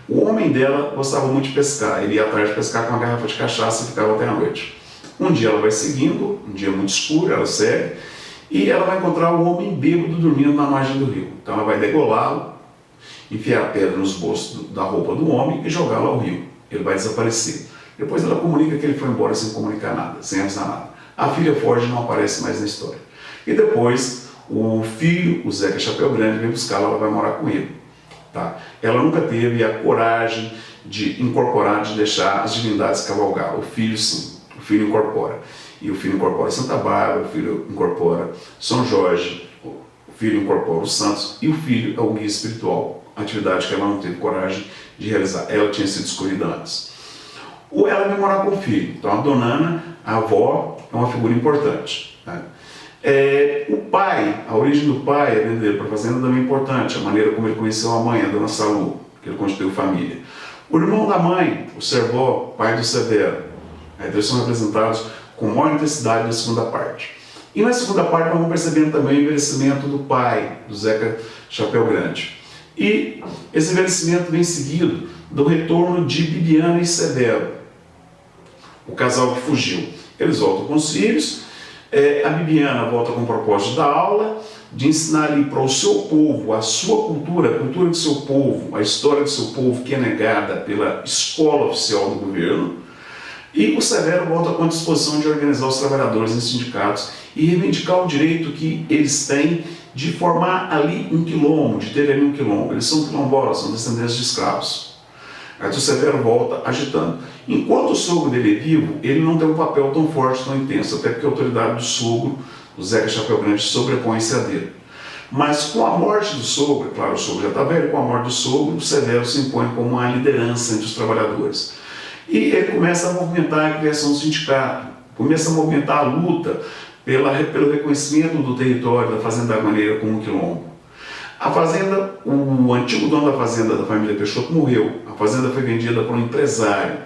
O homem dela gostava muito de pescar, ele ia atrás de pescar com uma garrafa de cachaça e ficava até a noite. Um dia ela vai seguindo, um dia muito escuro, ela segue, e ela vai encontrar um homem bêbado dormindo na margem do rio. Então ela vai degolá-lo, enfiar a pedra nos bolsos da roupa do homem e jogá-lo ao rio. Ele vai desaparecer. Depois ela comunica que ele foi embora sem comunicar nada, sem avisar nada. A filha foge e não aparece mais na história. E depois o filho, o Zeca Chapéu Grande, vem buscá-la, ela vai morar com ele. Tá? Ela nunca teve a coragem de incorporar, de deixar as divindades cavalgar. O filho sim, o filho incorpora. E o filho incorpora Santa Bárbara, o filho incorpora São Jorge, o filho incorpora os santos, e o filho é o guia espiritual, atividade que ela não teve coragem de realizar. Ela tinha sido escolhida antes. Ou ela vai morar com o filho. Então a Dona Ana, a avó, é uma figura importante. Tá? O pai, a origem do pai, a vinda dele para a fazenda também é importante, a maneira como ele conheceu a mãe, a Dona Salu, que ele constituiu família. O irmão da mãe, o Servó, pai do Severo, eles são representados com maior intensidade na segunda parte. E na segunda parte nós vamos percebendo também o envelhecimento do pai, do Zeca Chapéu Grande. E esse envelhecimento vem seguido do retorno de Bibiana e Severo, o casal que fugiu. Eles voltam com os filhos, a Bibiana volta com o propósito de dar aula, de ensinar ali para o seu povo a sua cultura, a cultura do seu povo, a história do seu povo que é negada pela escola oficial do governo. E o Severo volta com a disposição de organizar os trabalhadores em sindicatos e reivindicar o direito que eles têm de formar ali um quilombo, de ter ali um quilombo. Eles são quilombolas, são descendentes de escravos. Aí o Severo volta agitando. Enquanto o sogro dele é vivo, ele não tem um papel tão forte, tão intenso, até porque a autoridade do sogro, do Zeca Chapéu Grande, sobrepõe-se a dele. Mas com a morte do sogro, claro, o sogro já está velho, com a morte do sogro, o Severo se impõe como uma liderança entre os trabalhadores. E ele começa a movimentar a criação do sindicato, começa a movimentar a luta pelo reconhecimento do território da fazenda maneira como um quilombo. A fazenda, o antigo dono da fazenda da família Peixoto morreu, a fazenda foi vendida para um empresário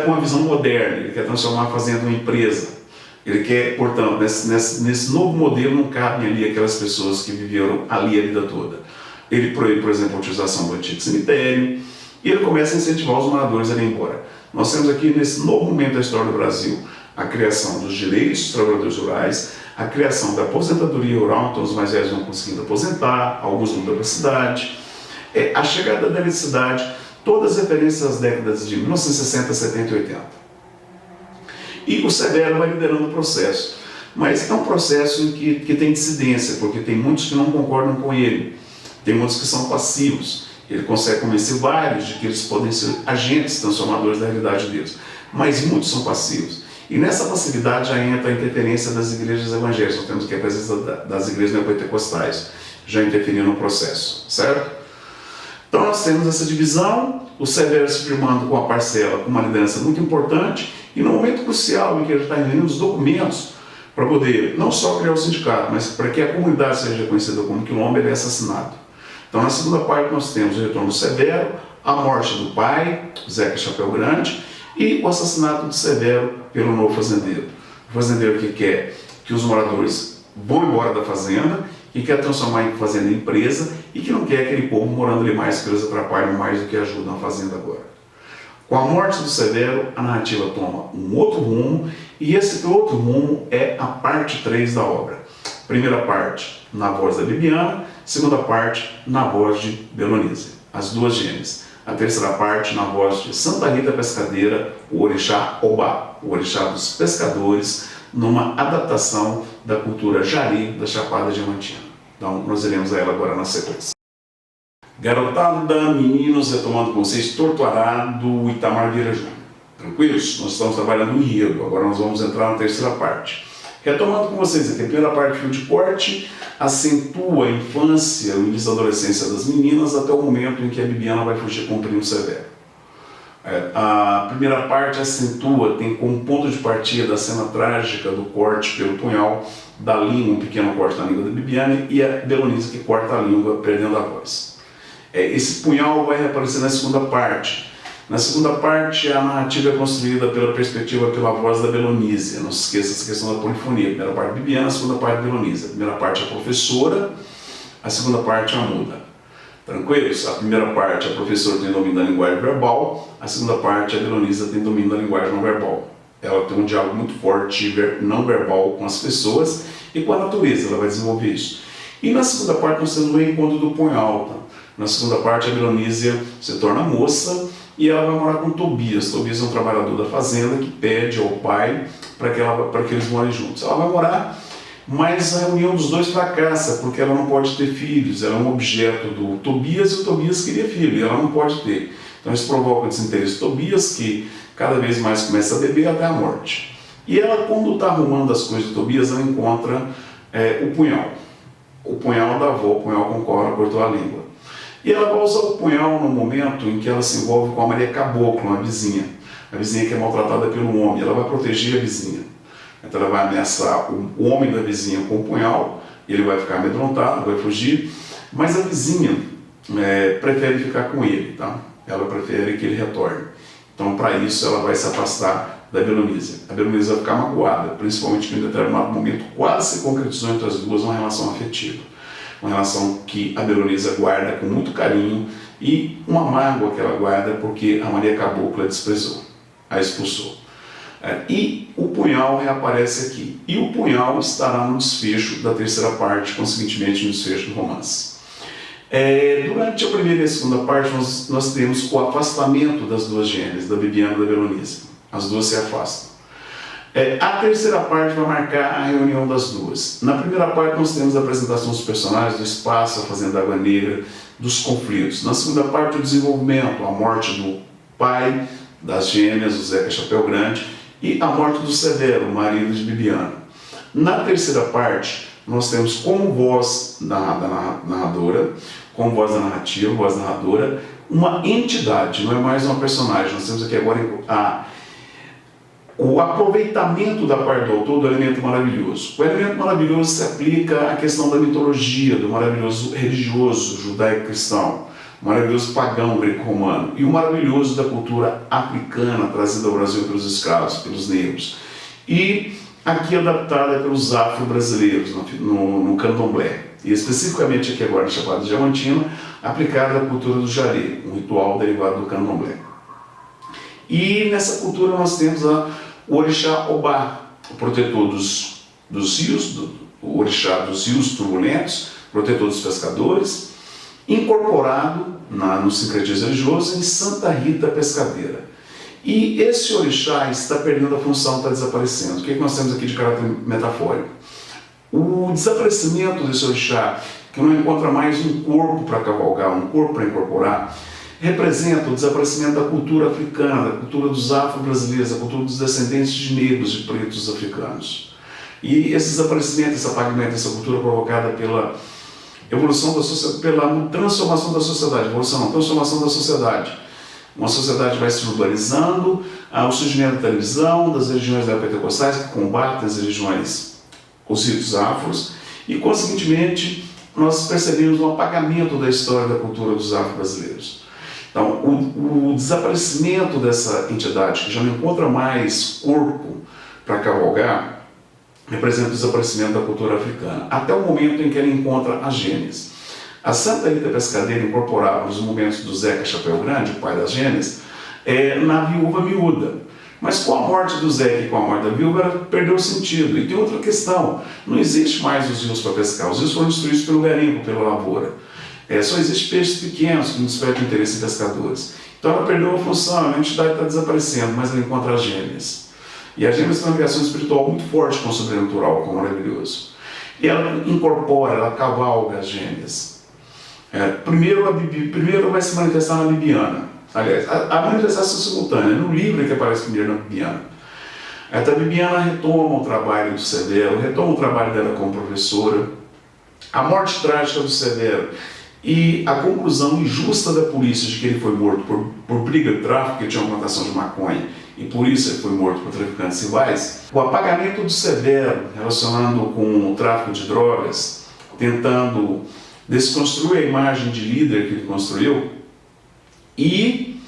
com uma visão moderna, ele quer transformar a fazenda em uma empresa. Ele quer, portanto, nesse novo modelo não cabem ali aquelas pessoas que viveram ali a vida toda. Ele proíbe, por exemplo, a utilização do antigo cemitério, e ele começa a incentivar os moradores a ir embora. Nós temos aqui, nesse novo momento da história do Brasil, a criação dos direitos dos trabalhadores rurais, a criação da aposentadoria rural, então os mais velhos vão conseguindo aposentar, alguns mudam para a cidade, a chegada da eletricidade, todas as referências às décadas de 1960, 70 e 80. E o Severo vai liderando o processo, mas é um processo em que tem dissidência, porque tem muitos que não concordam com ele, tem muitos que são passivos. Ele consegue convencer vários de que eles podem ser agentes transformadores da realidade deles, mas muitos são passivos. E nessa passividade já entra a interferência das igrejas evangélicas. Nós temos aqui a presença das igrejas neopentecostais já interferindo no processo, certo? Então nós temos essa divisão, o Severo se firmando com a parcela, com uma liderança muito importante, e no momento crucial em que ele está reunindo os documentos para poder não só criar o sindicato, mas para que a comunidade seja reconhecida como quilombo, ele é assassinado. Então na segunda parte nós temos o retorno do Severo, a morte do pai, Zeca Chapéu Grande, e o assassinato de Severo pelo novo fazendeiro. O fazendeiro que quer que os moradores vão embora da fazenda, que quer transformar a fazenda em empresa e que não quer aquele povo morando ali mais, que eles atrapalham mais do que ajudam a fazenda agora. Com a morte do Severo, a narrativa toma um outro rumo, e esse outro rumo é a parte 3 da obra. Primeira parte na voz da Bibiana, segunda parte na voz de Belonise, as duas gêmeas. A terceira parte na voz de Santa Rita Pescadeira, o orixá Obá, o orixá dos pescadores, numa adaptação da cultura jari da Chapada Diamantina. Então nós iremos a ela agora na sequência. Garotada, meninos, retomando com vocês Tortoará do Itamar Vieira Júnior. Tranquilos? Nós estamos trabalhando em enredo, agora nós vamos entrar na terceira parte. Retomando com vocês aqui, a primeira parte, fio de corte, acentua a infância, o início da adolescência das meninas até o momento em que a Bibiana vai fugir com o primo Severo. A primeira parte acentua, tem como ponto de partida a cena trágica do corte pelo punhal da língua, um pequeno corte na língua da Bibiana, e a Belonise que corta a língua perdendo a voz. Esse punhal vai reaparecer na segunda parte. Na segunda parte, a narrativa é construída pela perspectiva, pela voz da Belonise. Não se esqueça essa questão da polifonia. A primeira parte Bibiana, a segunda parte Belonise. A primeira parte é a professora, a segunda parte é a muda. Tranquilos? A primeira parte a professora tem domínio da linguagem verbal, a segunda parte a Belonise tem domínio da linguagem não verbal. Ela tem um diálogo muito forte não verbal com as pessoas e com a natureza, ela vai desenvolver isso. E na segunda parte nós temos o encontro do punhal. Tá? Na segunda parte a Belonise se torna moça e ela vai morar com Tobias. Tobias é um trabalhador da fazenda que pede ao pai para que eles morem juntos. Ela vai morar, mas a reunião dos dois fracassa, porque ela não pode ter filhos. Ela é um objeto do Tobias e o Tobias queria filho, e ela não pode ter. Então isso provoca o desinteresse de Tobias, que cada vez mais começa a beber até a morte. E ela, quando está arrumando as coisas de Tobias, ela encontra o punhal. O punhal da avó, o punhal com o qual ela cortou a língua. E ela vai usar o punhal no momento em que ela se envolve com a Maria Caboclo, uma vizinha. A vizinha que é maltratada pelo homem. Ela vai proteger a vizinha. Então ela vai ameaçar o homem da vizinha com o punhal, ele vai ficar amedrontado, vai fugir, mas a vizinha prefere ficar com ele, tá? Ela prefere que ele retorne. Então, para isso, ela vai se afastar da Belonísia. A Belonísia vai ficar magoada, principalmente que em determinado momento quase se concretizou entre as duas uma relação afetiva. Uma relação que a Belonísia guarda com muito carinho e uma mágoa que ela guarda porque a Maria Cabocla a desprezou, a expulsou. E o punhal reaparece aqui. E o punhal estará no desfecho da terceira parte, consequentemente no desfecho do romance. Durante a primeira e a segunda parte, nós temos o afastamento das duas gêmeas, da Bibiana e da Belonísia. As duas se afastam. A terceira parte vai marcar a reunião das duas. Na primeira parte, nós temos a apresentação dos personagens, do espaço, a Fazenda Água Negra, dos conflitos. Na segunda parte, o desenvolvimento, a morte do pai das gêmeas, o Zeca Chapéu Grande, e a morte do Severo, o marido de Bibiana. Na terceira parte, nós temos como voz da narradora, como voz da narrativa, voz narradora, uma entidade, não é mais uma personagem. Nós temos aqui agora o aproveitamento da parte do autor do elemento maravilhoso. O elemento maravilhoso se aplica à questão da mitologia, do maravilhoso religioso, judaico-cristão, o maravilhoso pagão greco-romano e o maravilhoso da cultura africana trazida ao Brasil pelos escravos, pelos negros. E aqui adaptada pelos afro-brasileiros no candomblé. E especificamente aqui agora na Chapada Diamantina, aplicada à cultura do jaré, um ritual derivado do candomblé. E nessa cultura nós temos o orixá Obá, o protetor dos rios, o orixá dos rios turbulentos, protetor dos pescadores, incorporado no sincretismo religioso em Santa Rita Pescadeira. E esse orixá está perdendo a função, está desaparecendo. O que nós temos aqui de caráter metafórico? O desaparecimento desse orixá, que não encontra mais um corpo para cavalgar, um corpo para incorporar, representa o desaparecimento da cultura africana, da cultura dos afro-brasileiros, da cultura dos descendentes de negros e pretos africanos. E esse desaparecimento, esse apagamento dessa cultura provocada pela evolução da sociedade, pela transformação da sociedade, transformação da sociedade. Uma sociedade vai se urbanizando, o surgimento da televisão, das religiões neopentecostais que combatem as religiões, os ritos afros, e, consequentemente, nós percebemos um apagamento da história da cultura dos afro-brasileiros. Então, o desaparecimento dessa entidade, que já não encontra mais corpo para cavalgar, representa o desaparecimento da cultura africana, até o momento em que ela encontra as gêmeas. A Santa Rita Pescadeira incorporava nos momentos do Zeca Chapéu Grande, o pai das gêmeas, na viúva miúda. Mas com a morte do Zeca e com a morte da viúva, ela perdeu o sentido. E tem outra questão, não existe mais os rios para pescar, os rios foram destruídos pelo garimpo, pela lavoura. Só existem peixes pequenos que não despertam interesse em pescadores. Então ela perdeu a função, a entidade está desaparecendo, mas ela encontra as gêmeas. E as gêmeas têm uma ligação espiritual muito forte com o sobrenatural, com o maravilhoso. E ela incorpora, ela cavalga as gêmeas. Primeiro vai se manifestar na Bibiana. Aliás, a manifestação simultânea, no livro que aparece primeiro na Bibiana. A Bibiana retoma o trabalho do Severo, retoma o trabalho dela como professora. A morte trágica do Severo e a conclusão injusta da polícia de que ele foi morto por briga de tráfico, que tinha uma plantação de maconha, e por isso ele foi morto por traficantes rivais. O apagamento do Severo, relacionando com o tráfico de drogas, tentando desconstruir a imagem de líder que ele construiu, e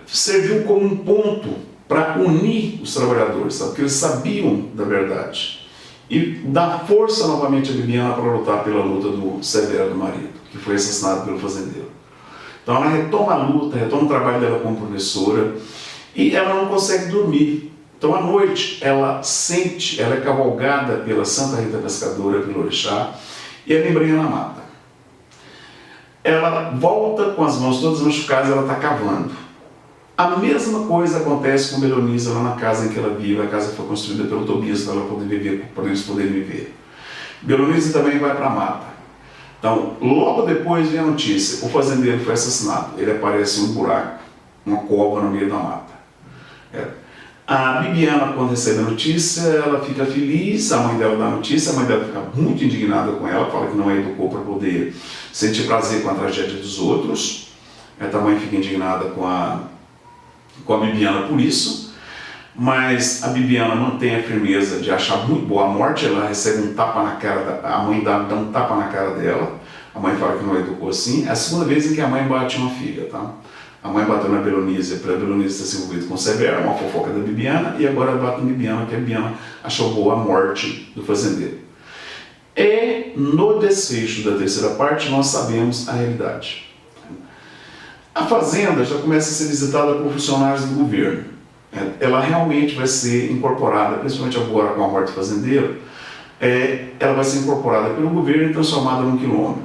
serviu como um ponto para unir os trabalhadores, sabe? Porque eles sabiam da verdade. E dar força novamente a Bibiana para lutar pela luta do Severo, do marido, que foi assassinado pelo fazendeiro. Então ela retoma a luta, retoma o trabalho dela como professora, e ela não consegue dormir. Então à noite ela é cavalgada pela Santa Rita Pescadora, pelo orixá, e ela embrenha na mata. Ela volta com as mãos todas machucadas, ela está cavando. A mesma coisa acontece com Belonísia lá na casa em que ela vive. A casa foi construída pelo Tobias para ela poder viver, para eles poderem viver. Belonísia também vai para a mata. Então, logo depois vem a notícia: o fazendeiro foi assassinado. Ele aparece em um buraco, uma cova no meio da mata. A Bibiana, quando recebe a notícia, ela fica feliz, a mãe dela dá a notícia, a mãe dela fica muito indignada com ela, fala que não a educou para poder sentir prazer com a tragédia dos outros. A mãe fica indignada com a Bibiana por isso, mas a Bibiana mantém a firmeza de achar muito boa a morte. Ela recebe um tapa na cara, a mãe dá um tapa na cara dela, a mãe fala que não a educou assim. É a segunda vez em que a mãe bate uma filha, tá? A mãe bateu na Belonísia para a Belonísia ter se envolvido com o Severo, uma fofoca da Bibiana, e agora bate na Bibiana, que a Bibiana achou boa a morte do fazendeiro. E no desfecho da terceira parte nós sabemos a realidade. A fazenda já começa a ser visitada por funcionários do governo. Ela realmente vai ser incorporada, principalmente agora com a morte do fazendeiro, ela vai ser incorporada pelo governo e transformada num quilombo.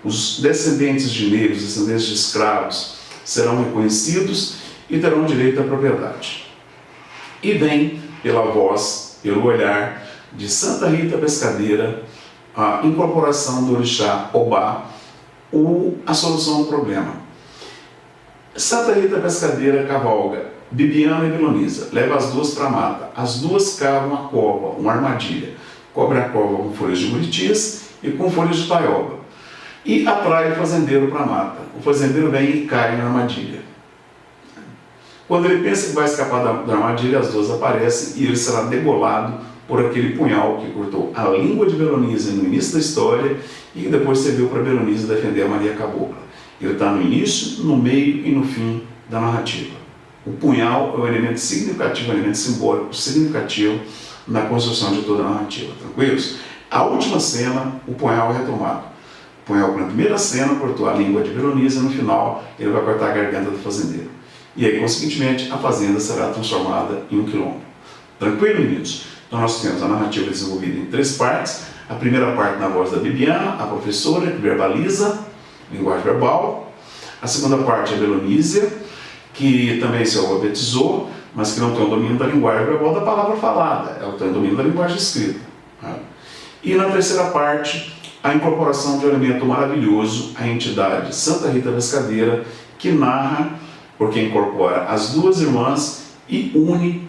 Os descendentes de negros, descendentes de escravos, serão reconhecidos e terão direito à propriedade. E vem pela voz, pelo olhar de Santa Rita Pescadeira, a incorporação do orixá Obá, a solução do problema. Santa Rita Pescadeira cavalga Bibiana e Belonísia, leva as duas para a mata. As duas cavam a cova, uma armadilha. Cobre a cova com folhas de buritis e com folhas de taioba. E atrai o fazendeiro para a mata. O fazendeiro vem e cai na armadilha. Quando ele pensa que vai escapar da armadilha, as duas aparecem e ele será degolado por aquele punhal que cortou a língua de Belonísia no início da história e que depois serviu para Belonísia defender a Maria Cabocla. Ele está no início, no meio e no fim da narrativa. O punhal é um elemento significativo, um elemento simbólico significativo na construção de toda a narrativa. Tranquilos? A última cena, o punhal é retomado. O punhal, na primeira cena, cortou a língua de Belonísia, no final, ele vai cortar a garganta do fazendeiro. E aí, consequentemente, a fazenda será transformada em um quilombo. Tranquilo, meninos? Então, nós temos a narrativa desenvolvida em 3 partes. A primeira parte na voz da Bibiana, a professora, que verbaliza, linguagem verbal. A segunda parte é a Belonísia, que também se alfabetizou, mas que não tem o domínio da linguagem verbal da palavra falada, ela tem o domínio da linguagem escrita. E na terceira parte, a incorporação de um elemento maravilhoso, a entidade Santa Rita Pescadeira, que narra, porque incorpora as duas irmãs e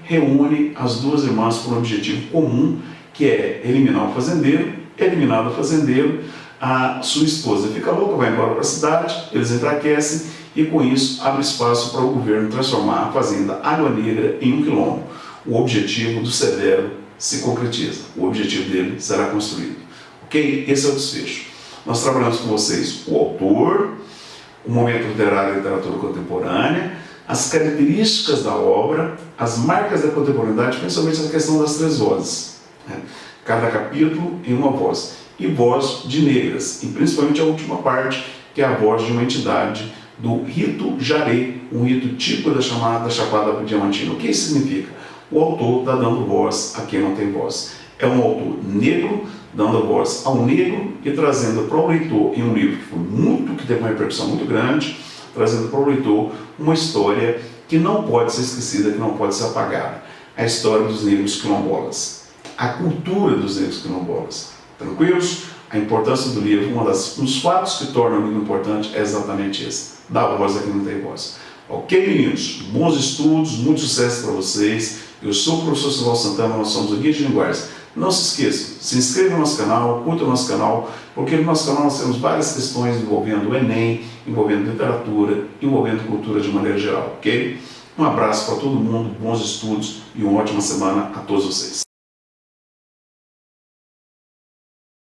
reúne as duas irmãs por um objetivo comum, que é eliminar o fazendeiro. Eliminado o fazendeiro, a sua esposa fica louca, vai embora para a cidade, eles enfraquecem e com isso abre espaço para o governo transformar a fazenda Água Negra em um quilombo. O objetivo do Severo se concretiza, o objetivo dele será construído. Ok? Esse é o desfecho. Nós trabalhamos com vocês o autor, o momento literário da literatura contemporânea, as características da obra, as marcas da contemporaneidade, principalmente a questão das 3 vozes. Cada capítulo em uma voz. E voz de negras, e principalmente a última parte, que é a voz de uma entidade do rito jaré, um rito típico da chamada Chapada Diamantina. O que isso significa? O autor está dando voz a quem não tem voz. É um autor negro, dando voz ao negro e trazendo para o leitor, em um livro que teve uma repercussão muito grande, trazendo para o leitor uma história que não pode ser esquecida, que não pode ser apagada. A história dos negros quilombolas. A cultura dos negros quilombolas. Tranquilos? A importância do livro, um dos fatos que torna o livro importante é exatamente esse. Dar voz a quem não tem voz. Ok, meninos? Bons estudos, muito sucesso para vocês. Eu sou o professor Silval Santana, nós somos o Guia de Linguagens. Não se esqueçam, se inscreva no nosso canal, curta o nosso canal, porque no nosso canal nós temos várias questões envolvendo o Enem, envolvendo literatura, envolvendo cultura de maneira geral, ok? Um abraço para todo mundo, bons estudos e uma ótima semana a todos vocês.